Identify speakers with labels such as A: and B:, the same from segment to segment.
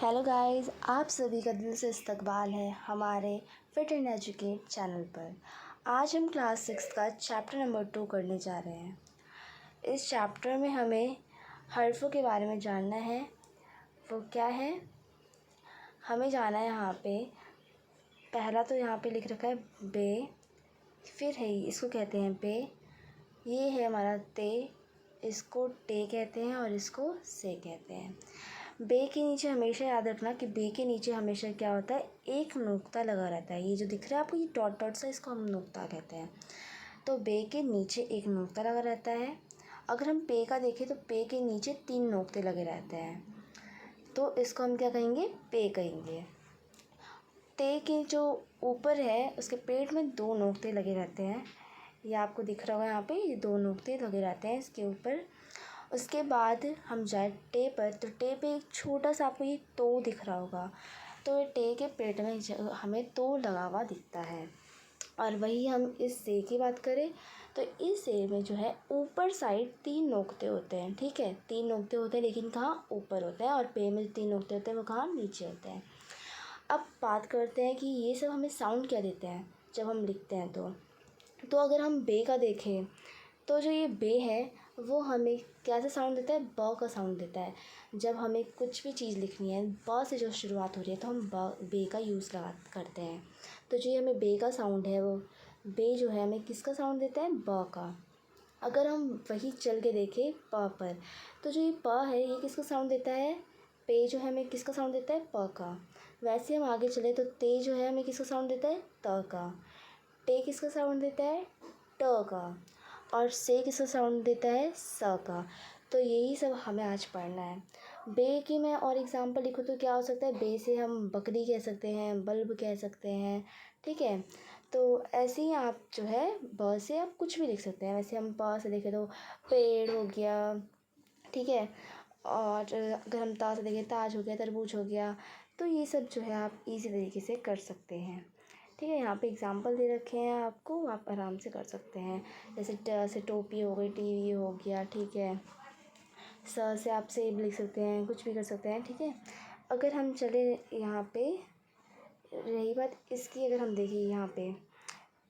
A: Hello guys, आप सभी का दिल से इस्तकबाल है हमारे फिट एंड एजुकेट चैनल पर। आज हम क्लास 6 का चैप्टर नंबर 2 करने जा रहे हैं। इस चैप्टर में हमें हर्फ़ों के बारे में जानना है। वो क्या है, हमें जाना है यहाँ पे। पहला तो यहाँ पे लिख रखा है बे, फिर है इसको कहते हैं पे, ये है हमारा ते, इसको टे कहते हैं और इसको से कहते हैं। बे के नीचे हमेशा याद रखना कि बे के नीचे हमेशा क्या होता है, एक नुक्ता लगा रहता है। ये जो दिख रहा है आपको, ये डॉट डॉट सा, इसको हम नुक्ता कहते हैं। तो बे के नीचे एक नुक्ता लगा रहता है। अगर हम पे का देखें तो पे के नीचे 3 नुक्ते लगे रहते हैं, तो इसको हम क्या कहेंगे, पे कहेंगे। ते के जो ऊपर है उसके पेट में 2 नुक्ते लगे रहते हैं। ये आपको दिख रहा होगा यहाँ पे, ये 2 नुक्ते लगे रहते हैं इसके ऊपर। उसके बाद हम जाए टे पर, तो टे पे एक छोटा सा आपको ये तो दिख रहा होगा। तो ये टे के पेट में हमें तो लगा हुआ दिखता है। और वही हम इस से की बात करें तो इस से में जो है ऊपर साइड 3 नोकते होते हैं। ठीक है, 3 नोकते होते हैं, लेकिन कहाँ, ऊपर होते हैं। और पे में 3 नोकते होते हैं, वो कहाँ, नीचे होते हैं। अब बात करते हैं कि ये सब हमें साउंड क्या देते हैं जब हम लिखते हैं। तो अगर हम बे का देखें तो जो ये बे है वो हमें कैसा साउंड देता है, ब का साउंड देता है। जब हमें कुछ भी चीज़ लिखनी है, ब से जो शुरुआत हो रही है, तो हम बे का यूज़ करते हैं। तो जो ये हमें बे का साउंड है, वो बे जो है हमें किसका साउंड देता है, ब का। अगर हम वही चल के देखें प पर, तो जो ये प है ये किसका साउंड देता है, पे जो है हमें किसका साउंड देता है, प का। वैसे हम आगे चले तो ते जो है हमें किसका साउंड देता है, त का। टे किसका साउंड देता है, ट का। और से किसका साउंड देता है, स का। तो यही सब हमें आज पढ़ना है। बे की मैं और एग्जांपल लिखूँ तो क्या हो सकता है, बे से हम बकरी कह सकते हैं, बल्ब कह सकते हैं। ठीक है, तो ऐसे ही आप जो है ब से आप कुछ भी लिख सकते हैं। वैसे हम प से देखें तो पेड़ हो गया, ठीक है। और अगर हम ता से देखें, ताज हो गया, तरबूज हो गया। तो ये सब जो है आप इजी तरीके से कर सकते हैं। ठीक है, यहाँ पे एग्जांपल दे रखे हैं आपको, आप आराम से कर सकते हैं। जैसे ट से टोपी हो गई, टीवी हो गया, ठीक है। स से आप सेब लिख सकते हैं, कुछ भी कर सकते हैं। ठीक है, अगर हम चले यहाँ पे, रही बात इसकी, अगर हम देखें यहाँ पे,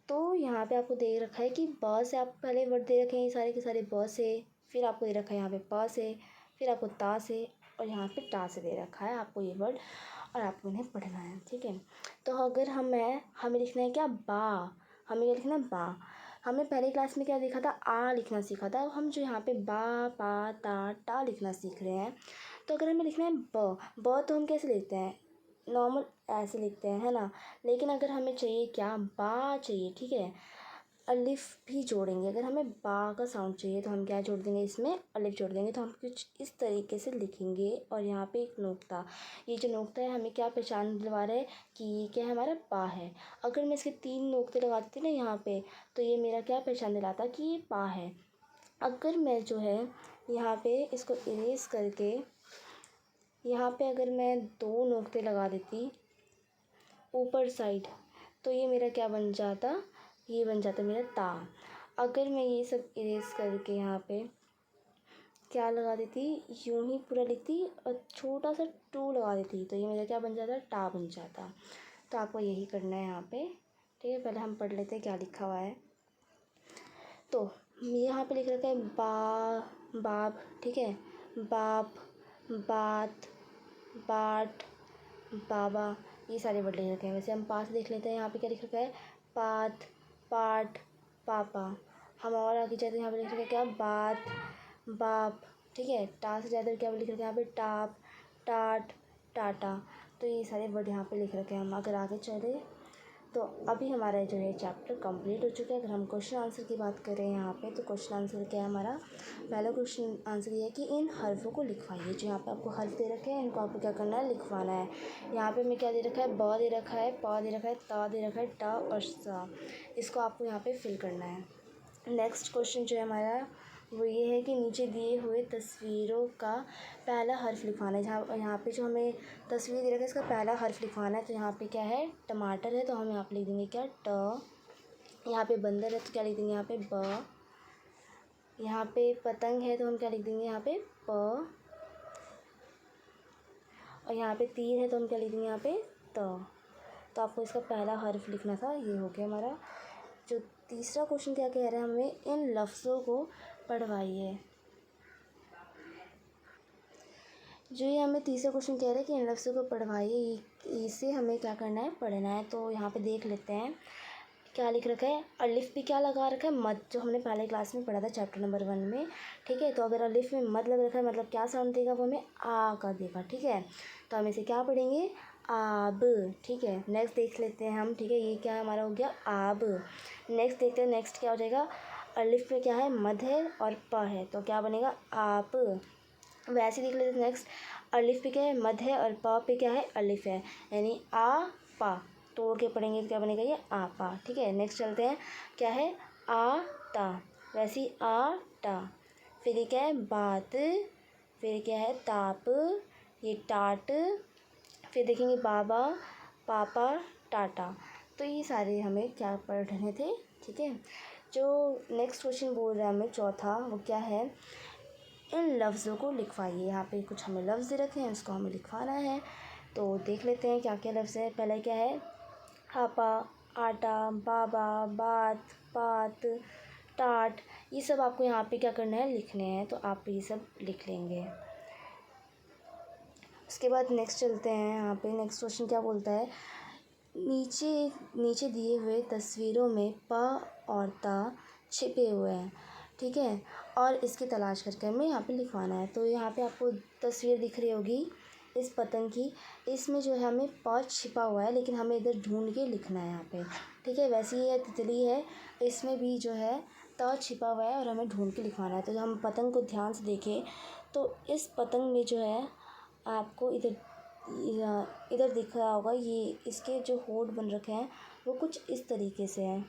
A: तो यहाँ पे आपको दे रखा है कि ब से आप पहले वर्ड दे रखे हैं, ये सारे के सारे ब से, फिर आपको दे रखा है यहाँ पे प से, फिर आपको ता से, और यहाँ पे टा से दे रखा है आपको ये वर्ड, और आपको इन्हें पढ़ना है। ठीक है, तो अगर हमें लिखना है क्या, बा। हमें क्या लिखना है, बा। हमें पहले क्लास में क्या लिखा था, आ लिखना सीखा था। हम जो यहाँ पे बा, पा, ता, टा लिखना सीख रहे हैं। तो अगर हमें लिखना है ब तो हम कैसे लिखते हैं, नॉर्मल ऐसे लिखते हैं, है ना। लेकिन अगर हमें चाहिए क्या, बा चाहिए, ठीक है, अलिफ भी जोड़ेंगे। अगर हमें बा का साउंड चाहिए तो हम क्या जोड़ देंगे, इसमें अलिफ जोड़ देंगे। तो हम कुछ इस तरीके से लिखेंगे। और यहाँ पे एक नोक्ता, ये जो नोक्ता है हमें क्या पहचान दिलवा रहा है कि ये क्या है, हमारा पा है। अगर मैं इसके 3 नोक्ते लगाती ना यहाँ पे, तो ये मेरा क्या पहचान दिलाता कि ये पा है। अगर मैं जो है यहाँ पे इसको इरेज करके, यहाँ पे अगर मैं 2 नोक्ते लगा देती ऊपर साइड, तो ये मेरा क्या बन जाता, ये बन जाता मेरा ता। अगर मैं ये सब इरेज करके यहाँ पे क्या लगा देती, यूं ही पूरा लिखती और छोटा सा टू लगा देती, तो ये मेरा क्या बन जाता, टा बन जाता। तो आपको यही करना है यहाँ पे। ठीक है, पहले हम पढ़ लेते हैं क्या लिखा हुआ है। तो यहाँ पे लिख रखा है बाब, ठीक है, बाप, बात, बाट, बाबा, ये सारे वर्ड लिख रखे हैं। वैसे हम पास देख लेते हैं, यहाँ पे क्या लिख रखा है, पात, पाठ, पापा। हम और आगे जाते हैं, यहाँ पे लिख रखा है क्या, बात, बाप, ठीक है। टा से ज़्यादा क्या लिख रखा है यहाँ पे, टाप, टाट, टाटा। तो ये सारे वर्ड यहाँ पे लिख रखे हैं। हम अगर आगे चले तो अभी हमारा जो है चैप्टर कंप्लीट हो चुका है। अगर हम क्वेश्चन आंसर की बात करें यहाँ पे, तो क्वेश्चन आंसर क्या है हमारा, पहला क्वेश्चन आंसर ये है कि इन हर्फ़ों को लिखवाइए। जो यहाँ पे आपको हर्फ दे रखे हैं, इनको आपको क्या करना है, लिखवाना है। यहाँ पे हमें क्या दे रखा है, ब दे रखा है, प दे रखा है, ता दे रखा है, टा और सा। इसको आपको यहाँ पे फिल करना है। नेक्स्ट क्वेश्चन जो है हमारा वो ये है कि नीचे दिए हुए तस्वीरों का पहला हर्फ लिखवाना है। जहाँ यहाँ पे जो हमें तस्वीर दे रखा है, इसका पहला हर्फ लिखवाना है। तो यहाँ पे क्या है, टमाटर है, तो हम यहाँ पे लिख देंगे क्या, ट। यहाँ पे बंदर है तो क्या लिख देंगे यहाँ पे, ब। यहाँ पे पतंग है तो हम क्या लिख देंगे यहाँ पे, प। और यहाँ पे तीर है तो हम क्या लिखेंगे यहाँ पे तो आपको इसका पहला हर्फ लिखना था, ये हो गया हमारा। जो तीसरा क्वेश्चन क्या कह रहा है, हमें इन लफ्ज़ों को पढ़वाइए। जो ये हमें तीसरा क्वेश्चन कह रहा है कि इन लफ्ज़ों को पढ़वाइए, इसे हमें क्या करना है, पढ़ना है। तो यहाँ पे देख लेते हैं क्या लिख रखा है। अलिफ पे क्या लगा रखा है, मद, जो हमने पहले क्लास में पढ़ा था चैप्टर नंबर 1 में। ठीक है, तो अगर अलिफ में मद लग रखा है मतलब क्या साउंड देगा, वो हमें आ का देगा। ठीक है, तो हम इसे क्या पढ़ेंगे, आब। ठीक है, नेक्स्ट देख लेते हैं हम। ठीक है, ये क्या हमारा हो गया, आब। नेक्स्ट देखते हैं, नेक्स्ट क्या हो जाएगा। अलिफ पे क्या है, मद है और प है, तो क्या बनेगा, आप। वैसे देख लेते हैं नेक्स्ट। अलिफ पे क्या है, मद है और प पे क्या है, अलिफ है, यानी आ पा। तोड़ के पढ़ेंगे तो क्या बनेगा, ये आपा। ठीक है, नेक्स्ट चलते हैं। क्या है, आ ता, वैसे ही आ टा। फिर ये क्या है, बात। फिर क्या है, ताप, ये टाट। फिर देखेंगे बाबा, पापा, टाटा। तो ये सारे हमें क्या पढ़ने थे। ठीक है, जो नेक्स्ट क्वेश्चन बोल रहा है हमें चौथा, वो क्या है, इन लफ्ज़ों को लिखवाइए। यहाँ पे कुछ हमें लफ्ज़ दे रखे हैं, उसको हमें लिखवाना है। तो देख लेते हैं क्या क्या लफ्ज़ है। पहले क्या है, आपा, आटा, बाबा, बात, पात, टाट। ये सब आपको यहाँ पे क्या करना है, लिखने हैं, तो आप ये सब लिख लेंगे। उसके बाद नेक्स्ट चलते हैं। यहाँ पे नेक्स्ट क्वेश्चन क्या बोलता है, नीचे दिए हुए तस्वीरों में प और ता छिपे हुए हैं। ठीक है, और इसकी तलाश करके हमें यहाँ पे लिखवाना है। तो यहाँ पे आपको तस्वीर दिख रही होगी इस पतंग की, इसमें जो है हमें प छिपा हुआ है, लेकिन हमें इधर ढूंढ के लिखना है यहाँ पे। ठीक है, वैसे ही ये तितली है, इसमें भी जो है त छिपा हुआ है और हमें ढूंढ के लिखवाना है। तो हम पतंग को ध्यान से देखें तो इस पतंग में जो है आपको इधर दिख रहा होगा, ये इसके जो होंठ बन रखे हैं वो कुछ इस तरीके से हैं।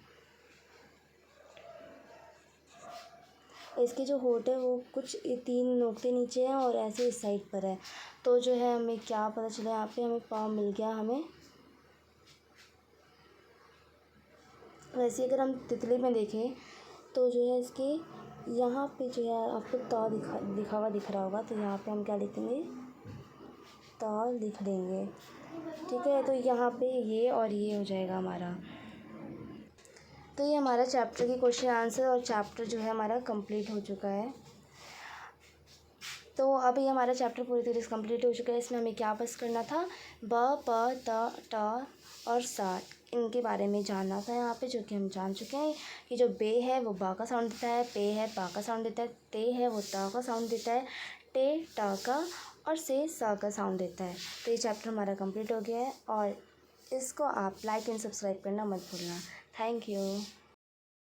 A: इसके जो होंठ है वो कुछ 3 नोकते नीचे हैं और ऐसे इस साइड पर है। तो जो है हमें क्या पता चला, यहाँ पे हमें पाँव मिल गया हमें। वैसे अगर हम तितली में देखें तो जो है इसके यहाँ पे जो है आपको ता लिखा हुआ दिख रहा होगा, तो यहाँ पे हम क्या लिखेंगे, ता लिख देंगे। ठीक है, तो यहाँ पे ये और ये हो जाएगा हमारा। तो ये हमारा चैप्टर के क्वेश्चन आंसर और चैप्टर जो है हमारा कंप्लीट हो चुका है। तो अब ये हमारा चैप्टर पूरी तरीके से कंप्लीट हो चुका है। इसमें हमें क्या बस करना था, ब, प, त, ट और सा, इनके बारे में जानना था यहाँ पे, जो कि हम जान चुके हैं कि जो बे है वो बा का साउंड देता है, पे है पा का साउंड देता है, ते है वो ता का साउंड देता है, टे टा का और से सा का साउंड देता है। तो ये चैप्टर हमारा कंप्लीट हो गया है और इसको आप लाइक एंड सब्सक्राइब करना मत भूलना। Thank you.